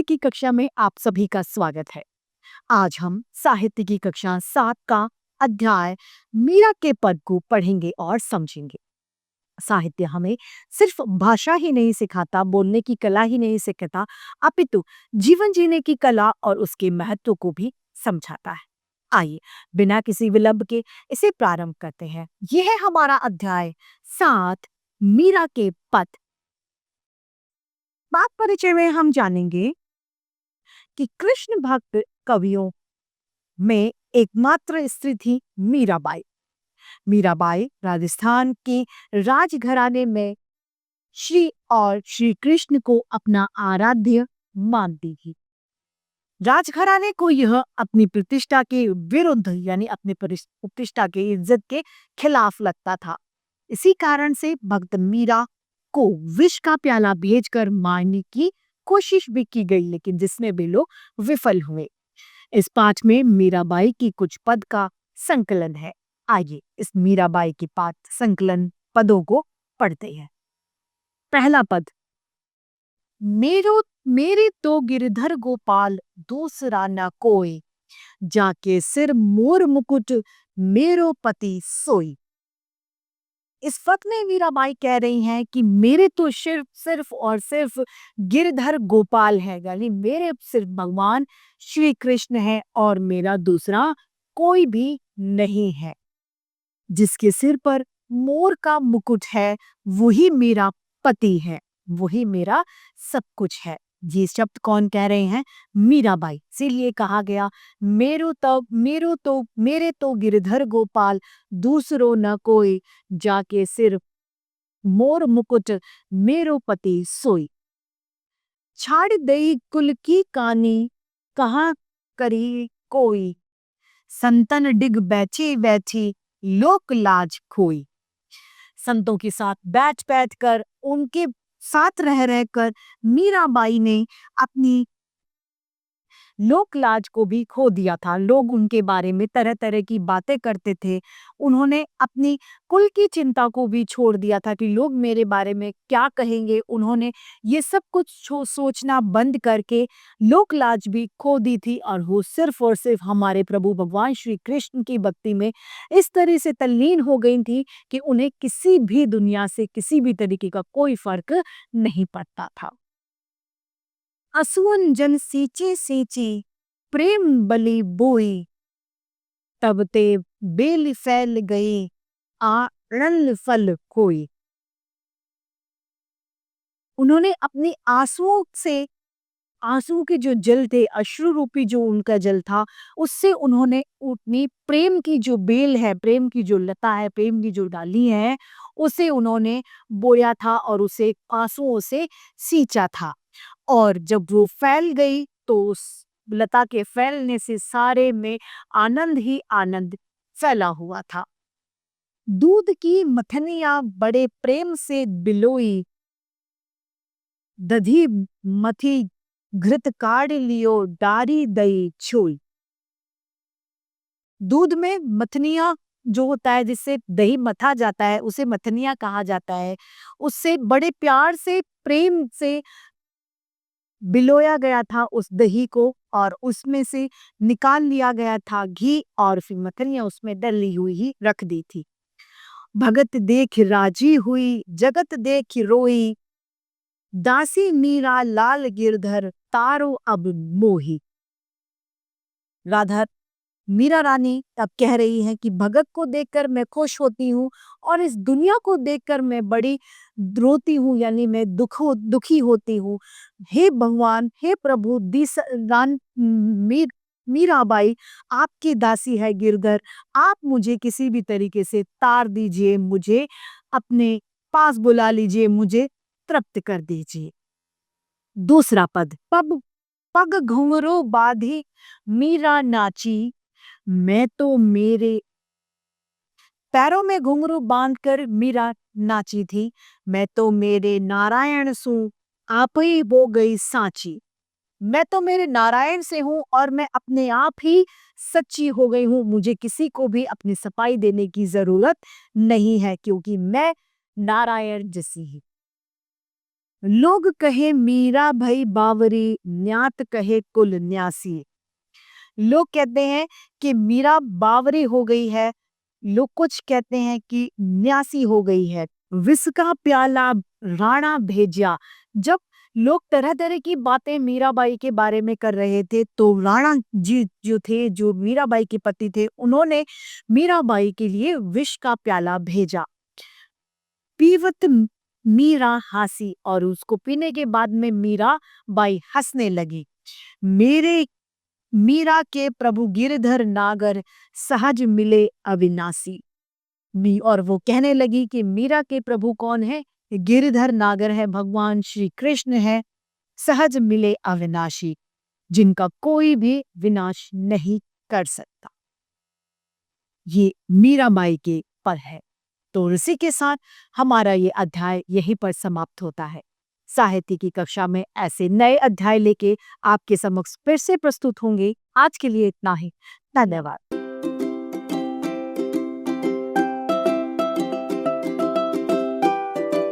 साहित्य की कक्षा में आप सभी का स्वागत है। आज हम साहित्य की कक्षा 7 का अध्याय मीरा के पद को पढ़ेंगे और समझेंगे। साहित्य हमें सिर्फ भाषा ही नहीं सिखाता, बोलने की कला ही नहीं सिखाता, अपितु जीवन जीने की कला और उसके महत्व को भी समझाता है। आइए बिना किसी विलंब के इसे प्रारंभ करते हैं। यह है हमारा अध्याय 7 मीरा के पद। बात परिचय में हम जानेंगे कि कृष्ण भक्त कवियों में एकमात्र स्त्री थी मीराबाई। मीराबाई राजस्थान के राजघराने में श्री कृष्ण को अपना आराध्य मानती थी। राजघराने को यह अपनी प्रतिष्ठा के विरुद्ध यानी अपनी प्रतिष्ठा के इज्जत के खिलाफ लगता था। इसी कारण से भक्त मीरा को विष का प्याला भेजकर मारने की कोशिश भी की गई, लेकिन जिसमें भी लोग विफल हुए। इस पाठ में मीराबाई की कुछ पद का संकलन है। आइए इस मीराबाई की पाठ संकलन पदों को पढ़ते हैं। पहला पद, मेरे तो गिरधर गोपाल दूसरा न कोई, जाके सिर मोर मुकुट मेरो पति सोई। इस वक्त में मीराबाई कह रही हैं कि मेरे तो सिर्फ और सिर्फ गिरधर गोपाल है, यानी मेरे सिर्फ भगवान श्री कृष्ण है और मेरा दूसरा कोई भी नहीं है। जिसके सिर पर मोर का मुकुट है वही मेरा पति है, वही मेरा सब कुछ है। ये शब्द कौन कह रहे हैं? मीराबाई। इसीलिए कहा गया मेरे तो गिरधर गोपाल दूसरो न कोई, जाके सिर्फ मोर मुकुट मेरो पति सोई। छाड़ दई कुल की कानी कहाँ करी कोई, संतन डिग बैठी बैठी लोक लाज खोई। संतों के साथ बैठ बैठ कर, उनके साथ रह रहकर मीराबाई ने अपनी लोक लाज को भी खो दिया था। लोग उनके बारे में तरह तरह की बातें करते थे। उन्होंने अपनी कुल की चिंता को भी छोड़ दिया था कि लोग मेरे बारे में क्या कहेंगे। उन्होंने ये सब कुछ सोचना बंद करके लोक लाज भी खो दी थी और वो सिर्फ और सिर्फ हमारे प्रभु भगवान श्री कृष्ण की भक्ति में इस तरह से तल्लीन हो गई थी कि उन्हें किसी भी दुनिया से किसी भी तरीके का कोई फर्क नहीं पड़ता था। असुवन जन सींचे सींची प्रेम बलि बोई, तब ते बेल फैल गई आनंद फल कोई। उन्होंने अपने आंसू के जो जल थे, अश्रु रूपी जो उनका जल था, उससे उन्होंने अपनी प्रेम की जो बेल है, प्रेम की जो लता है, प्रेम की जो डाली है, उसे उन्होंने बोया था और उसे आंसुओं से सींचा था। और जब वो फैल गई तो उस लता के फैलने से सारे में आनंद ही आनंद फैला हुआ था। दूध की मथनिया बड़े प्रेम से बिलोई, दधी मथी घृत काढ़ लियो डारी दई छोई। दूध में मथनिया जो होता है, जिससे दही मथा जाता है, उसे मथनिया कहा जाता है। उससे बड़े प्यार से, प्रेम से बिलोया गया था उस दही को और उसमें से निकाल लिया गया था घी और फिर मथनिया उसमें डली हुई ही रख दी थी। भगत देख राजी हुई जगत देख रोई, दासी मीरा लाल गिरधर तारो अब मोही। राधा मीरा रानी अब कह रही है कि भगत को देखकर मैं खुश होती हूँ और इस दुनिया को देखकर मैं बड़ी रोती हूँ, यानी मैं दुखी होती हूँ। हे भगवान, हे प्रभु, मीराबाई आपकी दासी है गिरधर, आप मुझे किसी भी तरीके से तार दीजिए, मुझे अपने पास बुला लीजिए, मुझे तृप्त कर दीजिए। दूसरा पद, पग घुंघरू बाधी मीरा नाची, मैं तो मेरे पैरों में घुंघरू बांधकर मीरा नाची थी, मैं तो मेरे नारायण सू आप ही हो गई सांची। मैं तो मेरे नारायण से हूँ और मैं अपने आप ही सच्ची हो गई हूँ। मुझे किसी को भी अपनी सफाई देने की जरूरत नहीं है, क्योंकि मैं नारायण जैसी ही। लोग कहे मीरा भई बावरी, न्यात कहे कुल न्यासी। लोग कहते हैं कि मीरा बावरी हो गई है, लोग कुछ कहते हैं कि न्यासी हो गई है। विस्का प्याला राणा भेजा। जब लोग तरह तरह की बातें मीराबाई के बारे में कर रहे थे, तो राणा जी जो थे, जो मीराबाई के पति थे, उन्होंने मीराबाई के लिए विष का प्याला भेजा। पीवत मीरा हंसी, और उसको पीने के बाद में मीरा बाई हंसने लगी। मेरे मीरा के प्रभु गिरधर नागर, सहज मिले अविनाशी। और वो कहने लगी कि मीरा के प्रभु कौन है? गिरधर नागर है, भगवान श्री कृष्ण है, सहज मिले अविनाशी, जिनका कोई भी विनाश नहीं कर सकता। ये मीराबाई के पर है। तो इसी के साथ हमारा ये अध्याय यहीं पर समाप्त होता है। साहित्य की कक्षा में ऐसे नए अध्याय लेके आपके समक्ष फिर से प्रस्तुत होंगे। आज के लिए इतना ही। धन्यवाद।